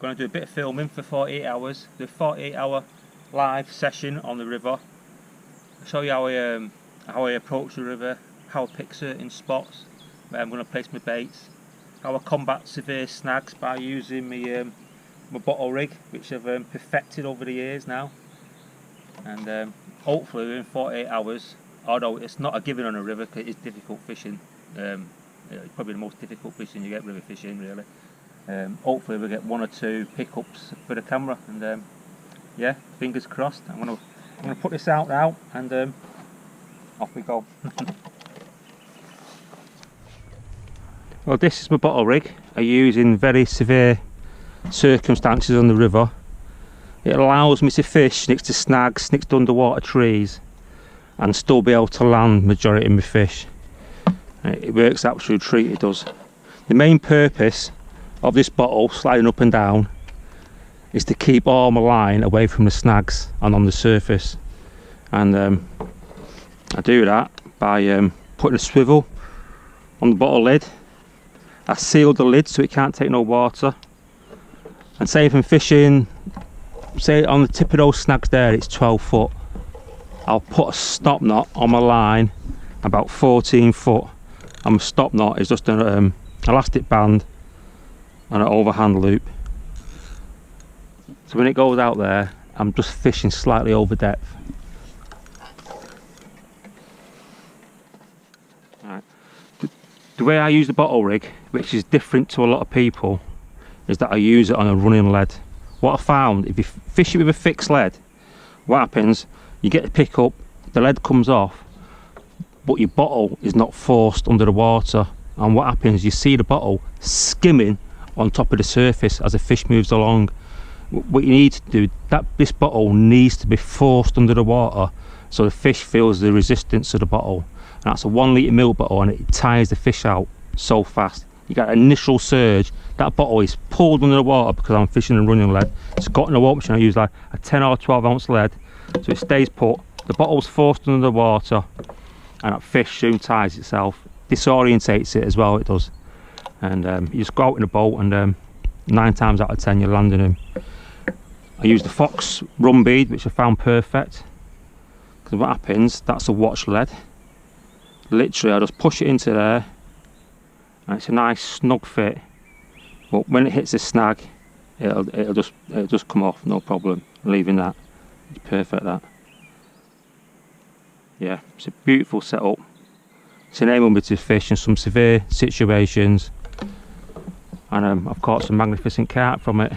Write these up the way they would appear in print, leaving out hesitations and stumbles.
Going to do a bit of filming for 48 hours. Do a 48-hour live session on the river. I'll show you how I approach the river, how I pick certain spots where I'm going to place my baits, how I combat severe snags by using my bottle rig, which I've perfected over the years now. And hopefully within 48 hours, although it's not a given on a river because it's difficult fishing, it's probably the most difficult fishing you get river fishing really. Hopefully we'll get 1 or 2 pickups for the camera, and yeah, fingers crossed. I'm gonna put this out now, and off we go. Well, this is my bottle rig I use in very severe circumstances on the river. It allows me to fish next to snags, next to underwater trees, and still be able to land majority of my fish. It works absolute treat, it does. The main purpose of this bottle sliding up and down is to keep all my line away from the snags and on the surface, and I do that by putting a swivel on the bottle lid. I seal the lid so it can't take no water, and say if I'm fishing, say on the tip of those snags there, it's 12 foot, I'll put a stop knot on my line about 14 foot, and my stop knot is just an elastic band and an overhand loop. So when it goes out there, I'm just fishing slightly over depth. Right. The way I use the bottle rig, which is different to a lot of people, is that I use it on a running lead. What I found, if you fish it with a fixed lead, what happens, you get the pick up, the lead comes off, but your bottle is not forced under the water, and what happens, you see the bottle skimming on top of the surface as the fish moves along. What you need to do, this bottle needs to be forced under the water so the fish feels the resistance of the bottle. And that's a 1 litre milk bottle, and it tires the fish out so fast. You get an initial surge, that bottle is pulled under the water because I'm fishing a running lead. It's got in a water machine, I use like a 10 or 12 ounce lead, so it stays put, the bottle's forced under the water, and that fish soon tires itself. Disorientates it as well, it does. And you just go out in a boat, and 9 times out of 10 you're landing them. I use the Fox rum bead, which I found perfect, because what happens, that's a watch lead. Literally I just push it into there, and it's a nice snug fit, but when it hits the snag, it'll just come off, no problem. Leaving that, it's perfect. That, yeah, it's a beautiful setup. It's enabled me to fish in some severe situations, and I've caught some magnificent carp from it.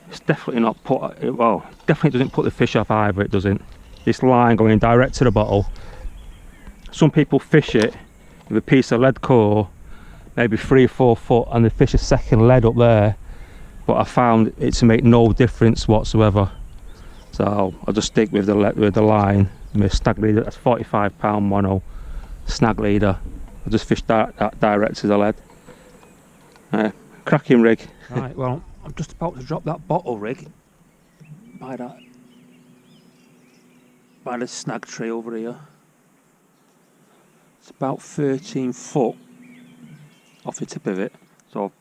It's definitely not definitely doesn't put the fish off either, it doesn't. This line going direct to the bottle. Some people fish it with a piece of lead core, maybe 3 or 4 foot, and they fish a second lead up there, but I found it to make no difference whatsoever. So I'll just stick with the line, my snag leader. That's 45 pound mono snag leader. I'll just fish that direct to the lead. Cracking rig. Right, well, I'm just about to drop that bottle rig by the snag tree over here. It's about 13 foot off the tip of it, so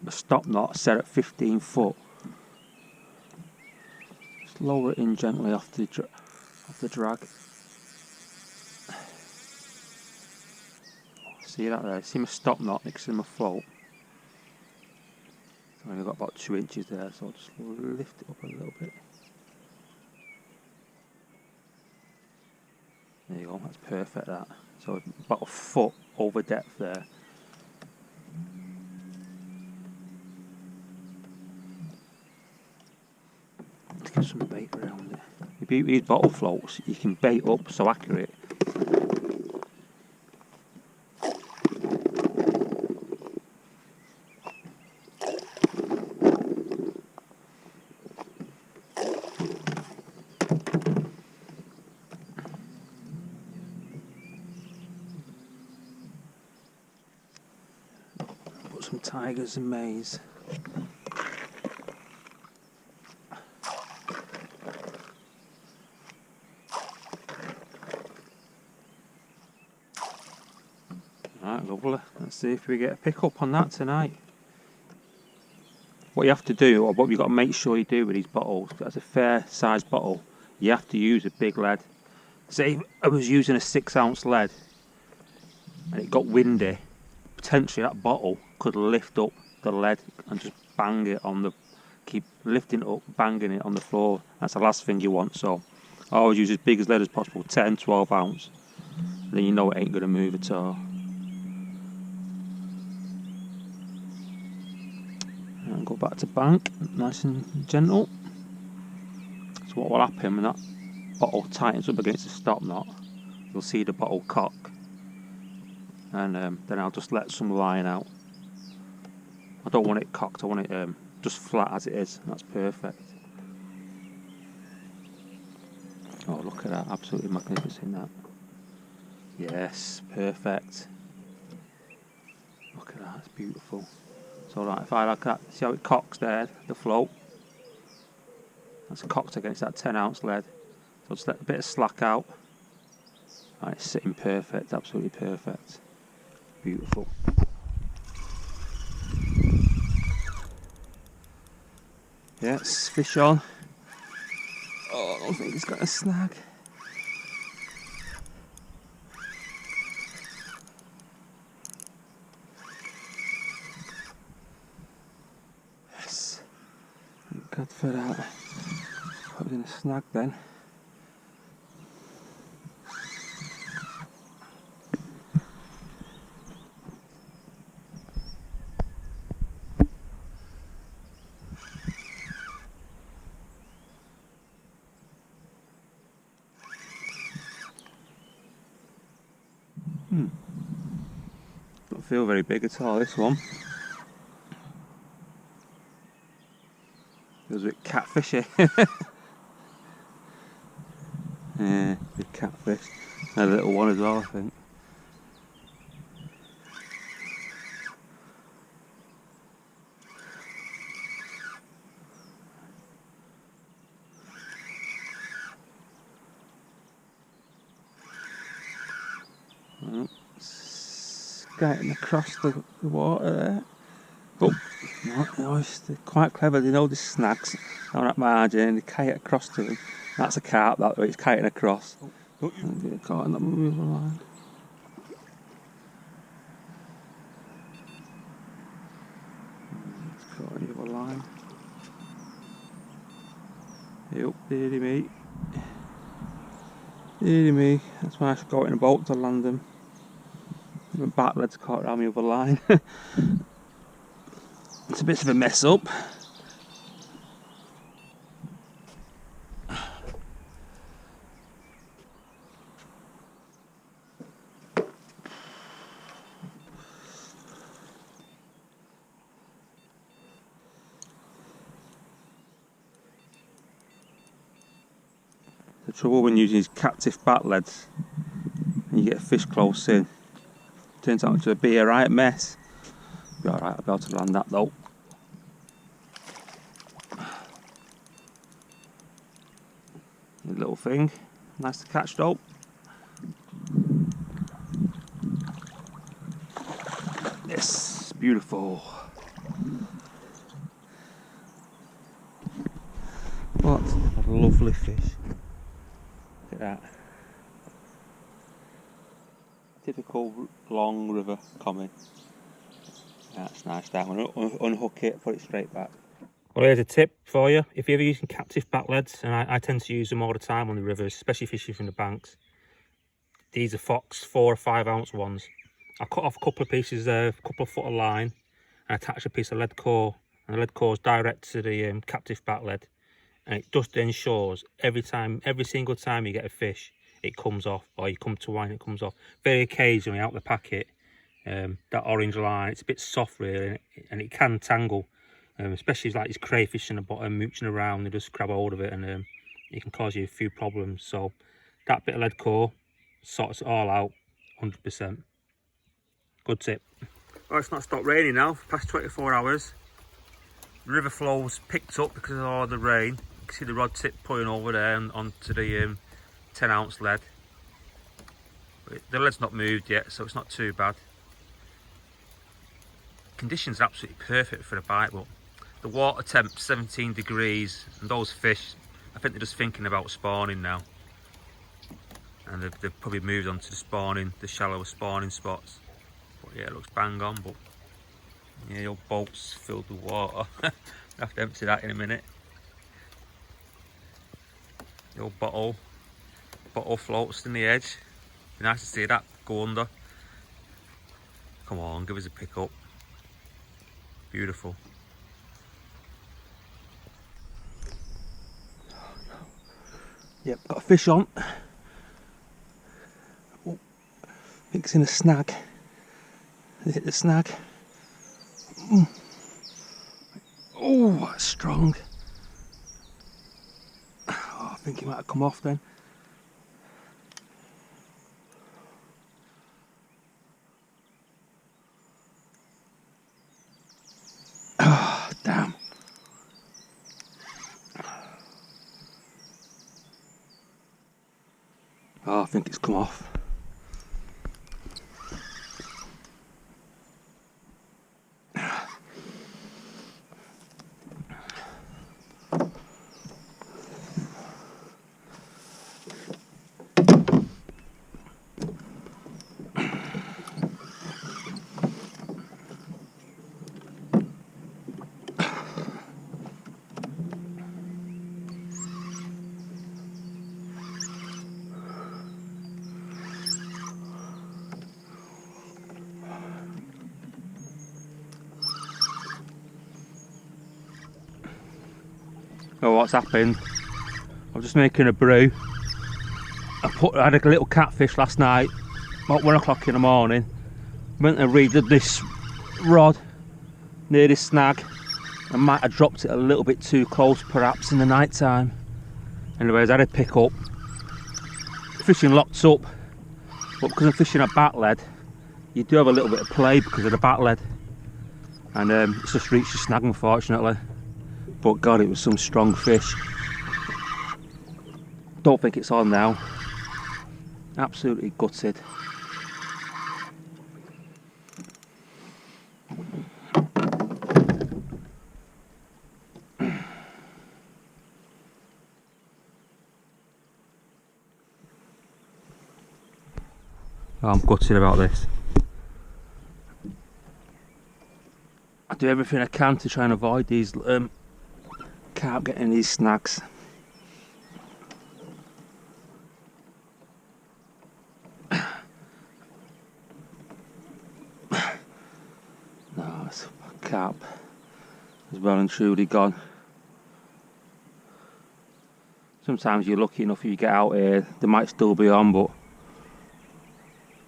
the stop knot set at 15 foot. Just lower it in gently off the drag. See that there? See my stop knot next to my float? I've only got about 2 inches there, so I'll just lift it up a little bit. There you go, that's perfect that. So about a foot over depth there. Let's get some bait around it. The beauty of these bottle floats, you can bait up so accurate. Some tigers and maize. Right, lovely. Let's see if we get a pick up on that tonight. What you have to do, or what you've got to make sure you do with these bottles, that's a fair sized bottle, you have to use a big lead. Say I was using a 6-ounce lead and it got windy, potentially that bottle could lift up the lead and just bang it on the, keep lifting it up, banging it on the floor. That's the last thing you want. So I always use as big as lead as possible, 10, 12 ounce. Then you know it ain't going to move at all. And go back to bank, nice and gentle. So what will happen when that bottle tightens up against the stop knot, you'll see the bottle cock, and then I'll just let some line out. I don't want it cocked, I want it just flat as it is. That's perfect. Oh, look at that, absolutely magnificent that. Yes, perfect. Look at that, it's beautiful. So right, if I like that, see how it cocks there, the float? That's cocked against that 10-ounce lead. So just let a bit of slack out. Right, it's sitting perfect, absolutely perfect. Beautiful. Yes, fish on. Oh, I don't think it's got a snag. Yes. Thank God for that. Put it in a snag then. Don't feel very big at all, this one. Feels a bit catfishy. Yeah, big catfish. A little one as well, I think. Oh, skating across the water there. Oh, no, they're quite clever. They know the snags on that margin and they kite across to them. That's a carp, that way, it's kiting across. And get caught in that moving line. It's caught in the other line. Yep, dearie me. Dearie me. That's why I should go in a boat to land them. My back legs caught around the other line. It's a bit of a mess up. The trouble when using these captive bat leads and you get a fish close in, turns out to be a right mess. Be alright, I'll be able to land that though. A little thing, nice to catch though. Yes, beautiful. What a lovely fish. Look at that. Typical long river coming. That's nice, that one. Unhook it, put it straight back. Well, here's a tip for you. If you're ever using captive bat leads, and I tend to use them all the time on the rivers, especially fishing from the banks. These are Fox 4 or 5 ounce ones. I cut off a couple of pieces there, a couple of foot of line, and attach a piece of lead core. And the lead core is direct to the captive bat lead. And it just ensures every single time you get a fish, it comes off, or you come to one, it comes off. Very occasionally out the packet, that orange line, it's a bit soft really, and it can tangle, especially like these crayfish in the bottom mooching around. They just grab hold of it, and it can cause you a few problems. So that bit of lead core sorts it all out 100%. Good tip. Well, it's not stopped raining now for past 24 hours. The river flow's picked up because of all the rain. You can see the rod tip pulling over there and onto the 10 ounce lead. But the lead's not moved yet, so it's not too bad. Conditions are absolutely perfect for a bite, but The water temp 17 degrees, and those fish, I think they're just thinking about spawning now. And they've probably moved on to the shallower spawning spots. But yeah, it looks bang on, but yeah, your boat's filled with water. I have to empty that in a minute. Your bottle floats in the edge. Be nice to see that go under. Come on, give us a pick up. Beautiful. Yep, got a fish on. Oh, I think it's in a snag. Is it the snag? Oh, that's strong. Oh, I think he might have come off then. Oh, damn. Oh, I think it's come off. Oh, what's happened? I was just making a brew. I had a little catfish last night, about 1 o'clock in the morning. Went and redid this rod near this snag. I might have dropped it a little bit too close perhaps in the night time. Anyways, I had a pick up. Fishing locked up, but because I'm fishing a bat lead, you do have a little bit of play because of the bat lead. And it's just reached the snag unfortunately. But God, it was some strong fish. Don't think it's on now. Absolutely gutted. Oh, I'm gutted about this. I do everything I can to try and avoid these carp getting these snags. No, it's carp is well and truly gone. Sometimes you're lucky enough if you get out here, they might still be on, but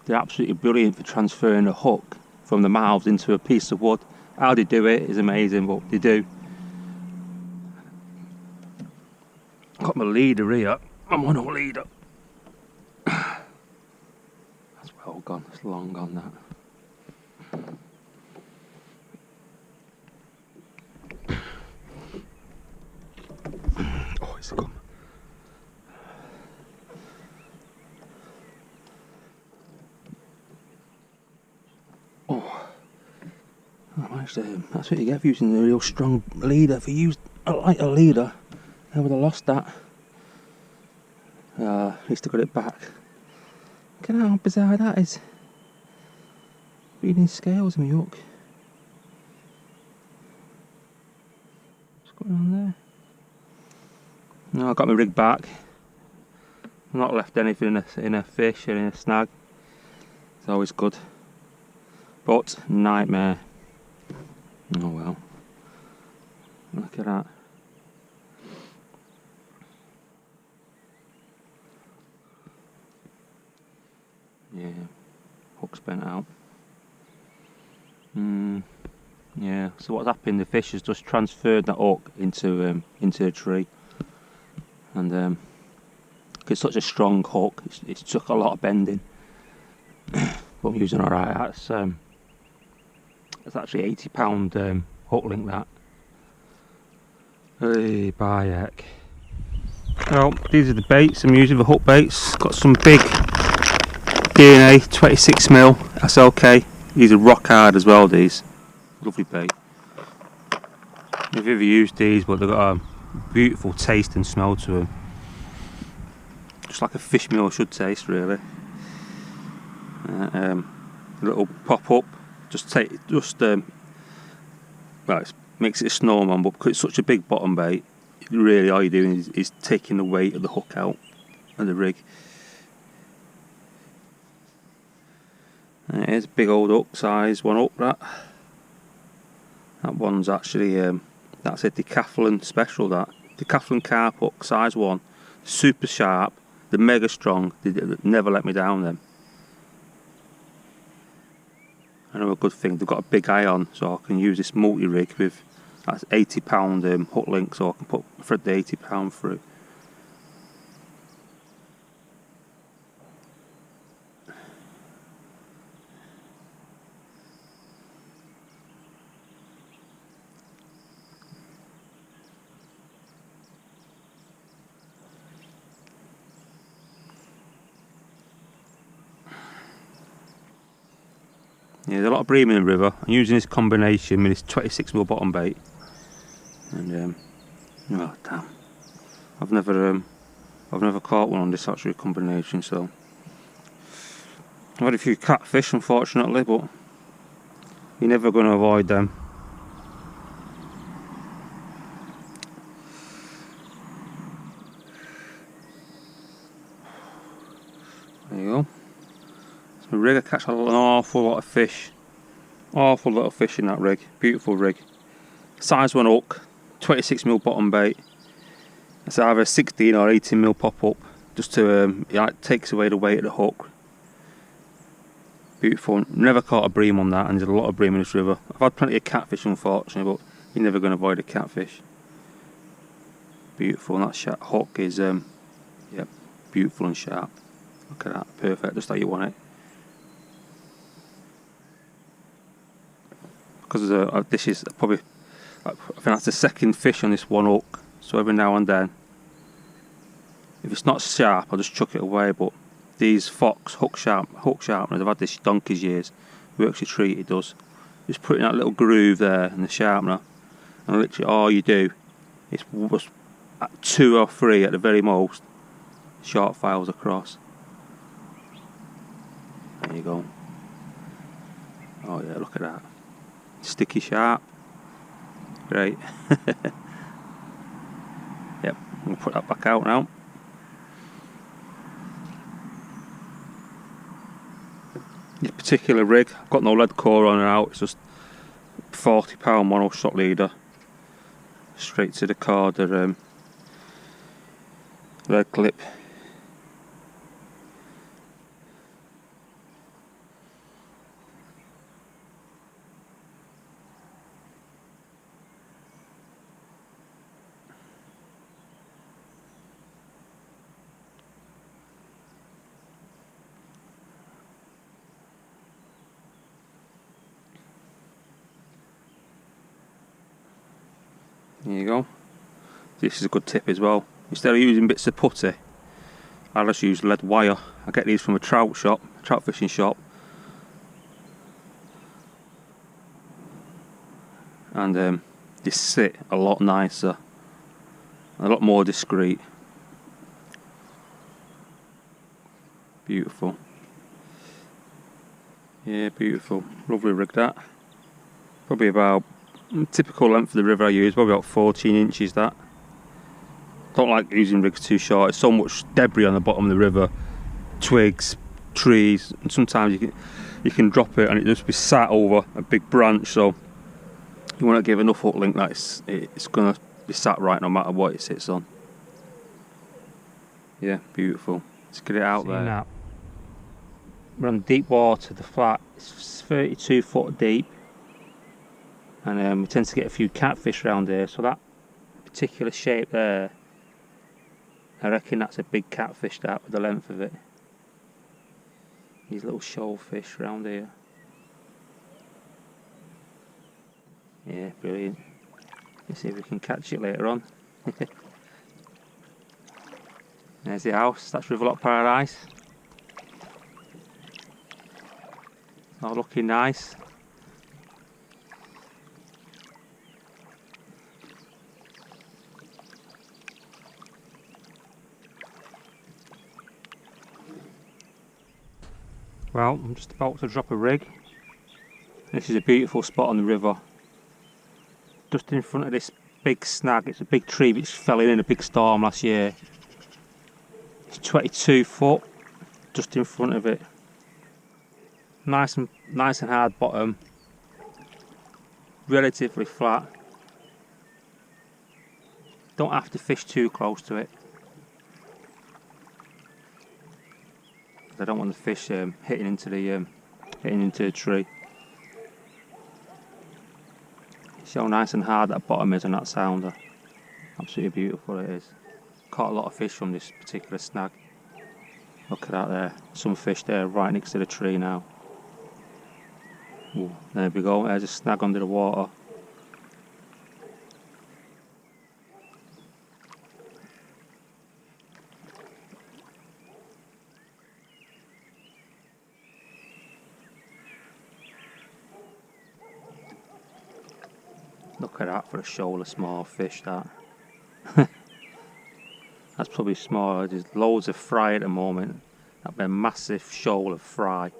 they're absolutely brilliant for transferring a hook from the mouths into a piece of wood. How they do it is amazing, but they do. Got my leader here. I'm on a leader. That's well gone. It's long gone, that. Oh, it's gone. Oh, that's what you get for using a real strong leader. If you used a lighter leader, I would have lost that. At least I got it back. Look at how bizarre that is. Reading scales in my hook. What's going on there? No, I got my rig back. I've not left anything in a fish or in a snag. It's always good. But nightmare. Oh well. Look at that. Yeah, hook's bent out. Yeah, so what's happened, the fish has just transferred that hook into a tree. And it's such a strong hook, it's took a lot of bending. But I'm using alright. That's actually £80 hook link, that. Hey, bayek. Well, these are the baits I'm using, the hook baits. Got some big DNA 26mm, that's okay. These are rock hard as well, these. Lovely bait. I've ever used these, but they've got a beautiful taste and smell to them. Just like a fish meal should taste, really. A little pop up, well, it makes it a snowman, but because it's such a big bottom bait, really all you're doing is taking the weight of the hook out of the rig. And here's a big old hook, size 1 up. That one's actually that's a Decathlon special. That Decathlon Carp hook, size 1, super sharp. They're mega strong. They never let me down them. I know a good thing, they've got a big eye on, so I can use this multi-rig with that's 80 pound hook link, so I can thread the 80 pound through. Yeah, there's a lot of bream in the river. I'm using this combination with this 26mm bottom bait, and oh damn, I've never caught one on this actual combination. So I've had a few catfish, unfortunately, but you're never going to avoid them. There you go. The rig, I catch an awful lot of fish. Awful lot of fish in that rig. Beautiful rig. Size 1 hook, 26mm bottom bait. It's either a 16 or 18mm pop up, just to it takes away the weight of the hook. Beautiful. Never caught a bream on that, and there's a lot of bream in this river. I've had plenty of catfish, unfortunately, but you're never going to avoid a catfish. Beautiful. And that hook is yep, beautiful and sharp. Look at that, perfect, just how you want it. Because this is probably, I think that's the second fish on this 1 hook, so every now and then, if it's not sharp, I'll just chuck it away. But these Fox hook sharpeners, I've had this donkey's years, works a treat, it does. Just put in that little groove there in the sharpener, and literally all you do is 2 or 3 at the very most, short files across. There you go. Oh yeah, look at that. Sticky sharp. Great. Yep, I'm going to put that back out now. This particular rig, I've got no lead core on it out, it's just £40 mono shot leader. Straight to the cord, lead clip. There you go. This is a good tip as well. Instead of using bits of putty, I just use lead wire. I get these from a trout fishing shop, and they sit a lot nicer, a lot more discreet. Beautiful. Yeah, beautiful. Lovely rig that. Probably about typical length of the river I use, probably about 14 inches that. Don't like using rigs too short, there's so much debris on the bottom of the river, twigs, trees, and sometimes you can drop it and it just be sat over a big branch, so you want to give enough hook link that it's going to be sat right no matter what it sits on. Yeah, beautiful. Let's get it out there. That. We're on deep water, the flat is 32 foot deep. And we tend to get a few catfish around here, so that particular shape there, I reckon that's a big catfish, that, with the length of it. These little shoal fish around here. Yeah, brilliant. Let's see if we can catch it later on. There's the house, that's Riverlock Paradise. All looking nice. Well, I'm just about to drop a rig. This is a beautiful spot on the river. Just in front of this big snag. It's a big tree which fell in a big storm last year. It's 22 foot, just in front of it. Nice and hard bottom. Relatively flat. Don't have to fish too close to it. I don't want the fish hitting into the tree. See how nice and hard that bottom is on that sounder. Absolutely beautiful it is. Caught a lot of fish from this particular snag. Look at that there. Some fish there right next to the tree now. Ooh, there we go. There's a snag under the water. Look at that for a shoal of small fish, that. That's probably smaller. There's loads of fry at the moment. That'd be a massive shoal of fry.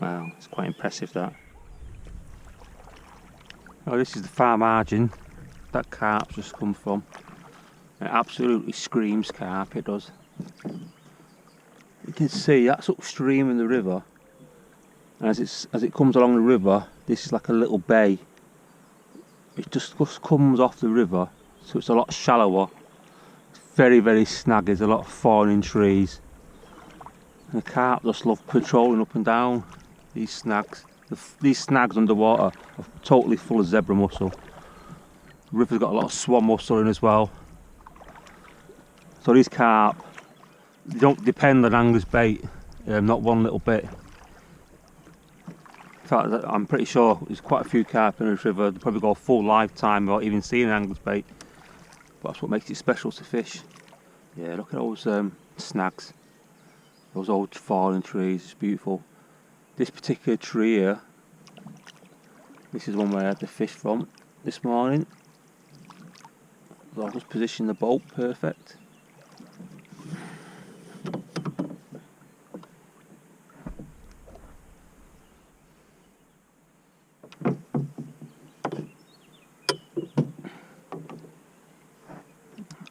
Wow, it's quite impressive, that. Oh, this is the far margin that carp's just come from. It absolutely screams carp, it does. You can see that's upstream in the river. As it comes along the river, this is like a little bay. It just comes off the river, so it's a lot shallower. It's very, very snaggy. There's a lot of falling trees. And the carp just love patrolling up and down these snags. These snags underwater are totally full of zebra mussel. The river's got a lot of swan mussel in as well. So these carp, they don't depend on angler's bait, not one little bit. In fact, I'm pretty sure there's quite a few carp in this river. They probably go a full lifetime without even seeing an angler's bait. But that's what makes it special to fish. Yeah, look at those snags. Those old fallen trees, it's beautiful. This particular tree here, this is one where I had the fish from this morning. So I'll just position the boat perfect.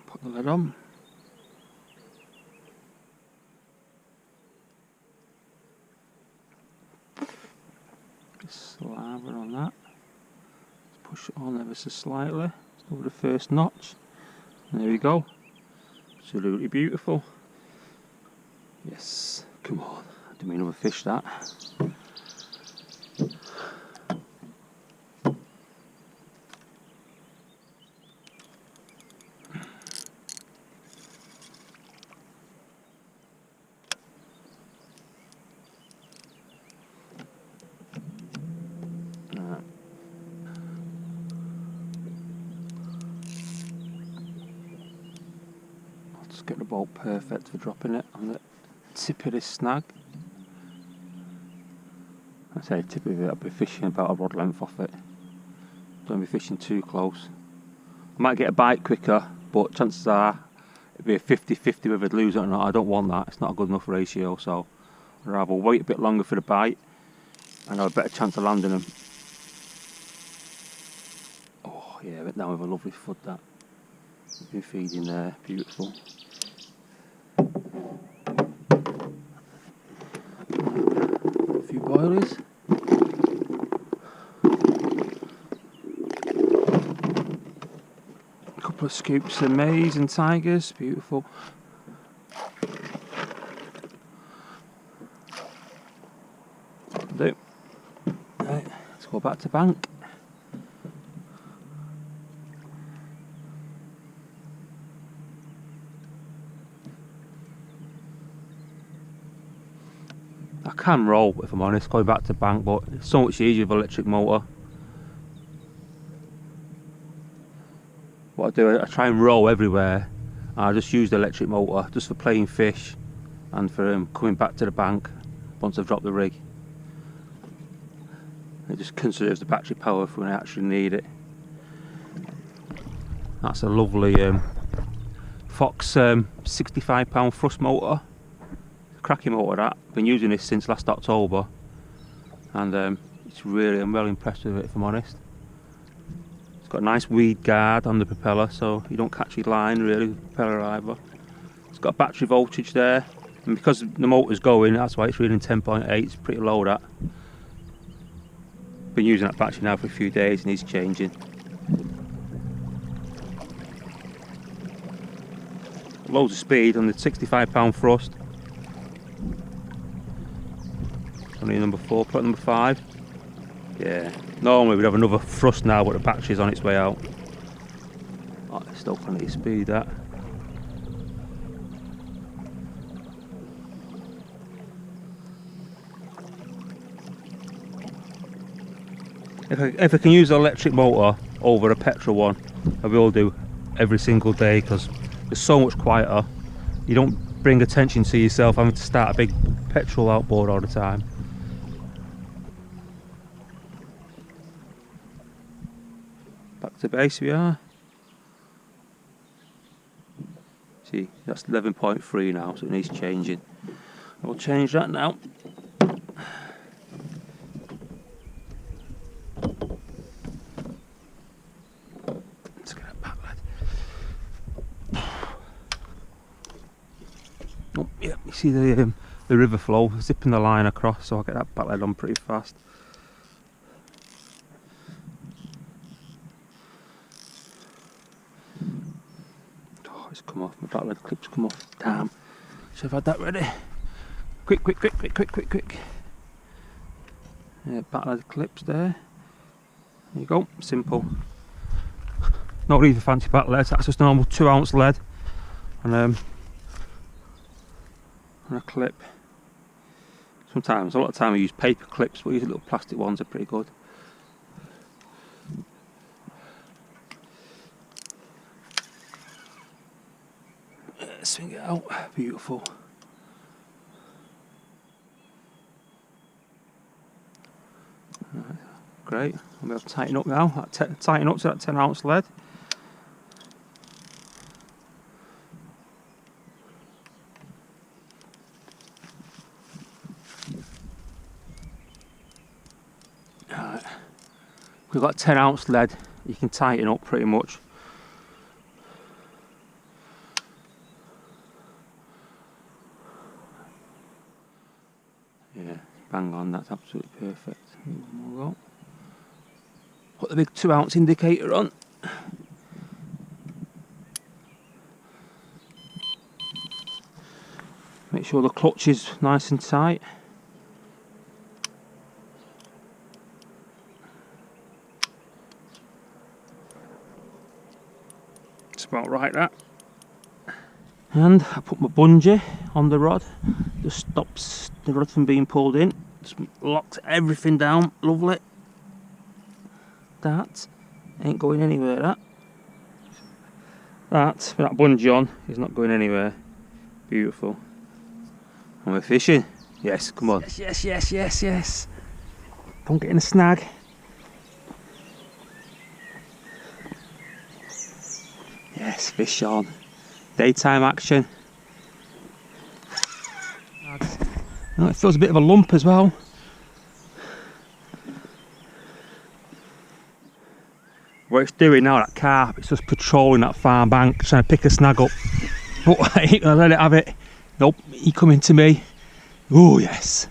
Put the lid on. Saliva on that. Let's push it on ever so slightly. Just over the first notch. There we go. Absolutely beautiful. Yes, come on. I didn't mean another fish, that. Just get the boat perfect for dropping it on the tip of this snag. I say tip of it, I'll be fishing about a rod length off it. Don't be fishing too close. I might get a bite quicker, but chances are it'd be a 50-50 whether I'd lose it or not. I don't want that, it's not a good enough ratio, so I'd rather wait a bit longer for the bite and have a better chance of landing them. Oh yeah, went down with a lovely foot, that. Been feeding there, beautiful. A few boilies. A couple of scoops of maize and tigers, beautiful. Do. Right, let's go back to bank. I can roll, if I'm honest, going back to bank, but it's so much easier with electric motor. What I do, I try and row everywhere. I just use the electric motor just for playing fish and for coming back to the bank once I've dropped the rig. It just conserves the battery power for when I actually need it. That's a lovely Fox £65 thrust motor. cracking motor that. Been using this since last October, and it's really, I'm well impressed with it, if I'm honest. It's got a nice weed guard on the propeller, so you don't catch your line really with the propeller either. It's got battery voltage there, and because the motor's going, that's why it's reading 10.8. It's pretty low, that. Been using that battery now for a few days, and it's changing. Loads of speed on the 65 pound thrust. Only number 4, put number 5. Yeah, normally we'd have another thrust now, but the battery's on its way out. Oh, it's still plenty of speed, that. If I can use an electric motor over a petrol one, I will do every single day, because it's so much quieter. You don't bring attention to yourself having to start a big petrol outboard all the time. Back to base we are. See, that's 11.3 now, so it needs changing. I'll change that now. Let's get that back lead. Oh, yeah, you see the river flow, zipping the line across, so I'll get that back lead on pretty fast. It's come off, my back lead clip's come off. Damn. Should have had that ready. Quick, quick, quick, quick, quick, quick, quick. Yeah, back lead clips there. There you go, simple. Not really fancy back lead, that's just normal 2-ounce lead. And a clip. Sometimes, a lot of time I use paper clips, but these little plastic ones are pretty good. Swing it out, beautiful. Right, great, I'm going to tighten up now, tighten up to that 10-ounce lead. Right. We've got 10-ounce lead, you can tighten up pretty much. Yeah, bang on, that's absolutely perfect. We'll put the big 2-ounce indicator on. Make sure the clutch is nice and tight. It's about right, that. And I put my bungee on the rod, just stops the rod from being pulled in, just locks everything down, lovely. That ain't going anywhere, that with that bungee on is not going anywhere. Beautiful. And we're fishing. Yes, come on. Yes, yes, yes, yes, yes. Don't get in a snag. Yes, fish on. Daytime action. Oh, it feels a bit of a lump as well. What it's doing now, that carp, it's just patrolling that far bank, trying to pick a snag up. But I ain't gonna let it have it. Nope, he coming to me. Oh yes.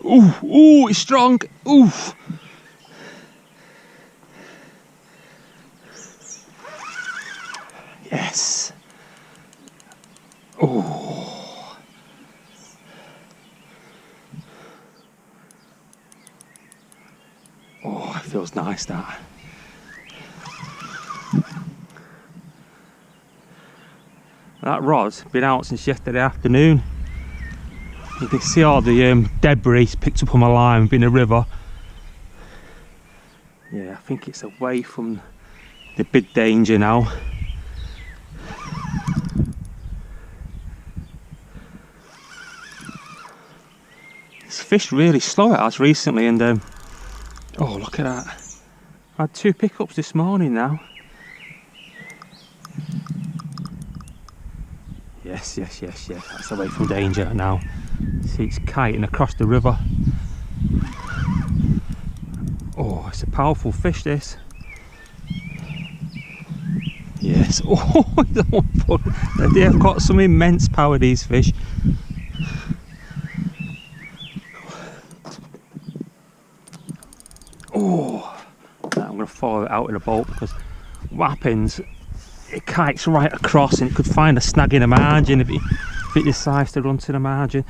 Ooh, ooh, it's strong. Ooh. Yes. Oh. Oh, it feels nice, that. That rod's been out since yesterday afternoon. You can see all the debris picked up on my line in the river. Yeah, I think it's away from the big danger now. It's fished really slow it has recently, and oh, look at that. I had 2 pickups this morning now. Yes, yes, yes, yes. That's away from danger now. See, it's kiting across the river. Oh, it's a powerful fish, this. Yes. Oh, they have got some immense power, these fish. Oh, I'm going to follow it out in a boat, because what happens, it kites right across and it could find a snag in the margin if it decides to run to the margin.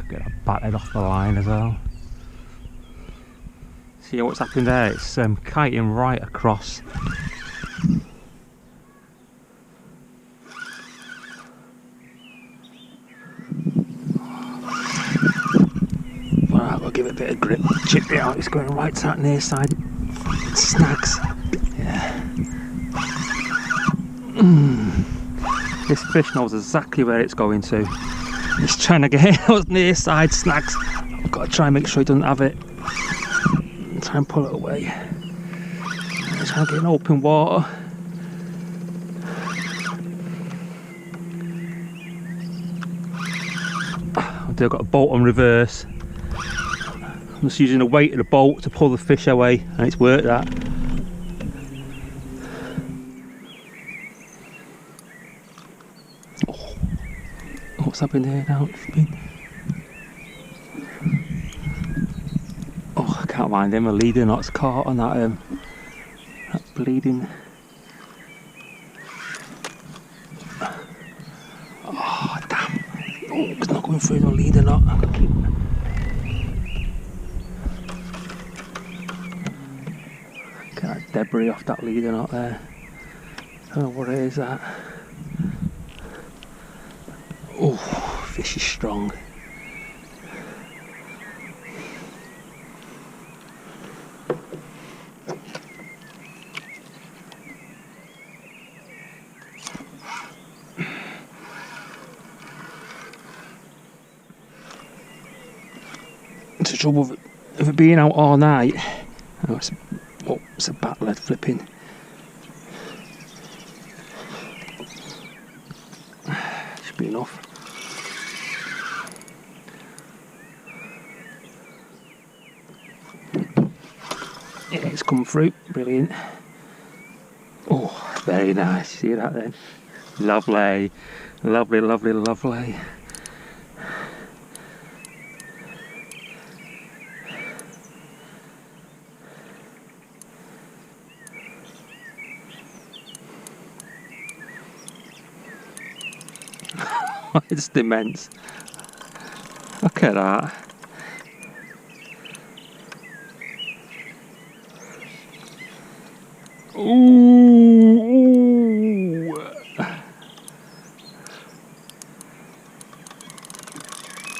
Get that battered off the line as well. See what's happened there? It's kiting right across. Alright, we'll give it a bit of grip. Chip it out. It's going right to that near side. Snags. Yeah. This fish knows exactly where it's going to. It's trying to get those near side snags. I've got to try and make sure he doesn't have it. Try and pull it away. Try and get in open water. I've got a boat on reverse. I'm just using the weight of the boat to pull the fish away, and it's worked that. Oh, what's happened here now? Oh, I can't mind him. A leader knot's caught on that bleeding. Oh damn! Oh, it's not going through the leader knot. I've got to keep. Get that debris off that leader knot there. I don't know what it is that. Oh, fish is strong. It's the trouble of it being out all night. Oh, it's a bat lead flipping. Should be enough. Yeah, it's come through. Brilliant. Oh, very nice. See that then? Lovely. Lovely, lovely, lovely. It's immense. Look at that. Ooh.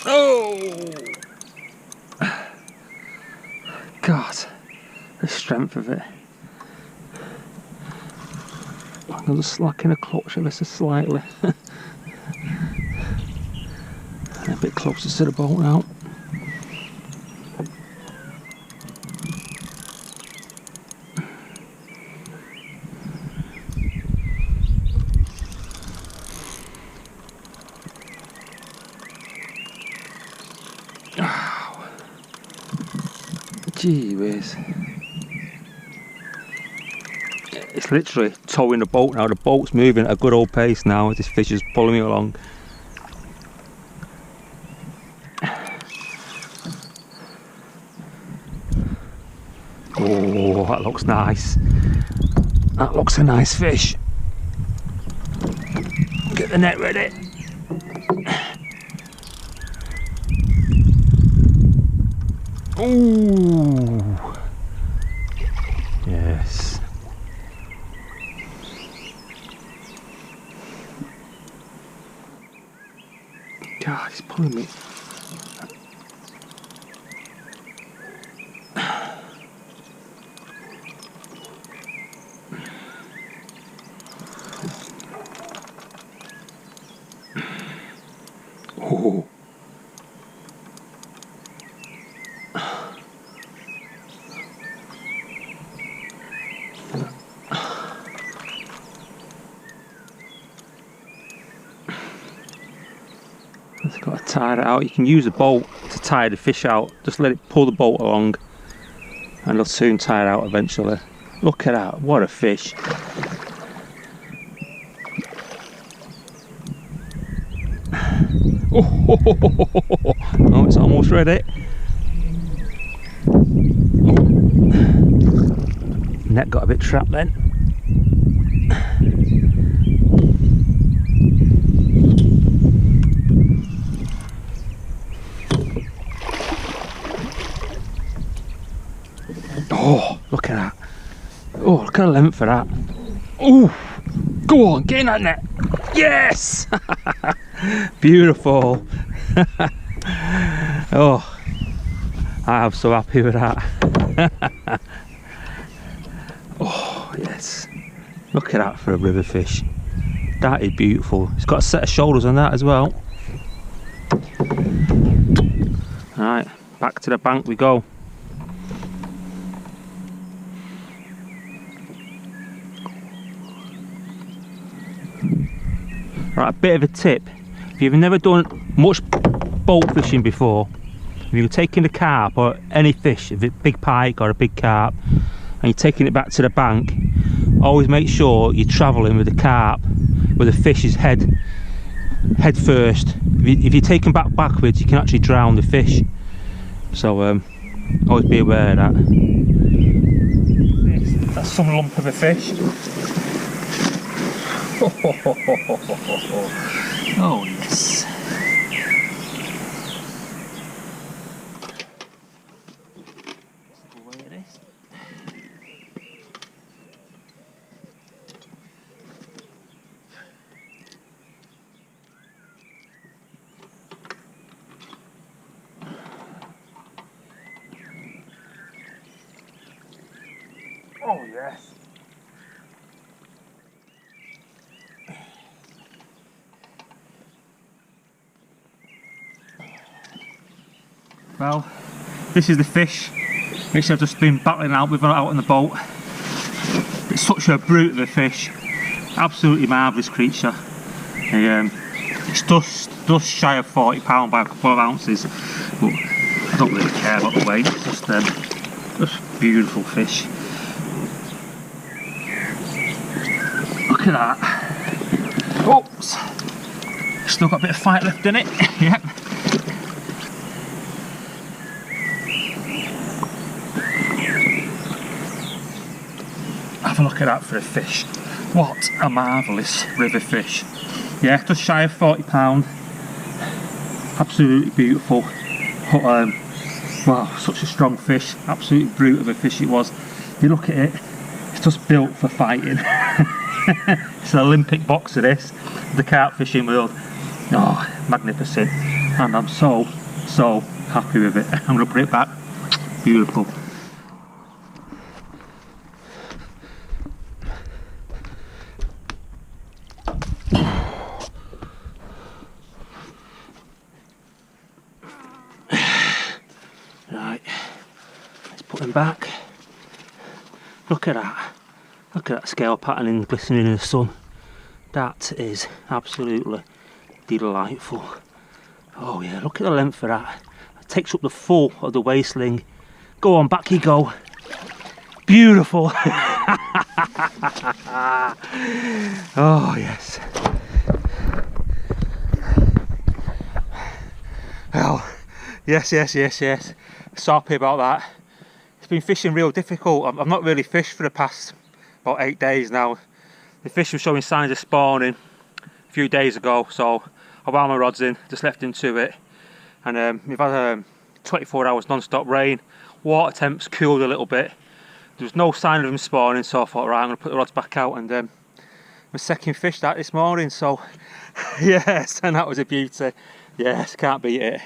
Oh. God, the strength of it. I'm going to slacken the clutch ever so slightly. A bit closer to the boat now. Oh. Gee whiz. It's literally towing the boat now. The boat's moving at a good old pace now. This fish is pulling me along. Oh, that looks nice. That looks a nice fish. Get the net ready. Ooh. Yes. God, he's pulling me. Just got to tire it out. You can use a boat to tire the fish out. Just let it pull the boat along and it'll soon tire out eventually. Look at that, what a fish. Oh, it's almost ready. Net got a bit trapped then. Oh, look at that. Oh, look at the length of that. Oh, go on, get in that net. Yes! Beautiful. Oh, I'm so happy with that. Oh, yes. Look at that for a river fish. That is beautiful. It's got a set of shoulders on that as well. Alright, back to the bank we go. Right, a bit of a tip. If you've never done much boat fishing before, if you're taking a carp or any fish, if it's a big pike or a big carp, and you're taking it back to the bank, always make sure you're travelling with the carp where the fish is head first. If you take them backwards, you can actually drown the fish. So always be aware of that. That's some lump of a fish. Oh yes. Oh yes. Well, this is the fish which I've just been battling out with out on the boat. It's such a brute of a fish, absolutely marvellous creature. It's just shy of £40 by a couple of ounces, but I don't really care about the weight. It's just beautiful fish. Look at that. Oops. Still got a bit of fight left in it. Yep. Have a look at that for a fish. What a marvellous river fish. Yeah, just shy of £40. Absolutely beautiful. But, wow, such a strong fish. Absolutely brute of a fish it was. You look at it, it's just built for fighting. It's an Olympic boxer this, the carp fishing world. Oh, magnificent. And I'm so happy with it. I'm going to put it back. Beautiful. Right, let's put them back. Look at that. Look at that scale patterning glistening in the sun. That is absolutely delightful. Oh yeah, look at the length of that. It takes up the full of the waistling. Go on, back you go. Beautiful. Oh yes. Well, yes. So happy about that. It's been fishing real difficult. I've not really fished for the past about 8 days now. The fish was showing signs of spawning a few days ago, so I wound my rods in, just left into it, and we've had 24 hours non-stop rain. Water temps cooled a little bit. There was no sign of them spawning, so I thought, right, I'm going to put the rods back out, and my second fish that this morning, so yes, and that was a beauty. Yes, can't beat it.